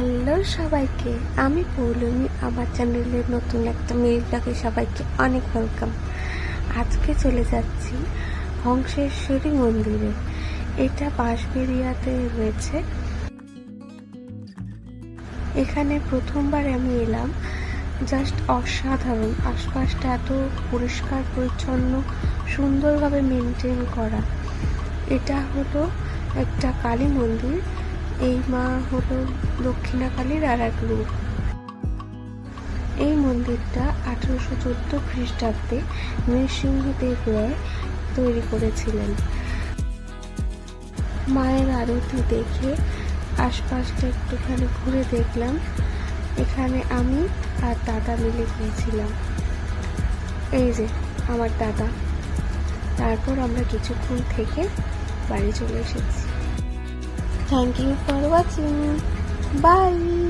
Hello সবাইকে, আমি পৌলমী। আমার চ্যানেলের নতুন একটা মেইল ব্লগে সবাইকে অনেক ওয়েলকাম। আজকে চলে যাচ্ছি হংসেশ্বরী মন্দিরে। এটা বাঁশবেড়িয়াতে রয়েছে। এখানে প্রথমবার আমি এলাম, জাস্ট অসাধারণ। আশপাশটা এত পরিষ্কার পরিচ্ছন্ন, সুন্দরভাবে মেনটেন করা। এটা হলো একটা কালী মন্দির। এই মা হলো দক্ষিণা কালীর আর এক রূপ। এই মন্দিরটা 1814 খ্রিস্টাব্দে নৃসিংহদেব রায় তৈরি করেছিলেন। মায়ের আরতি দেখে আশপাশটা একটুখানি ঘুরে দেখলাম। এখানে আমি আর দাদা মিলে গিয়েছিলাম। এই যে আমার দাদা। তারপর আমরা কিছুক্ষণ থেকে বাড়ি চলে এসেছি। Thank you for watching. By.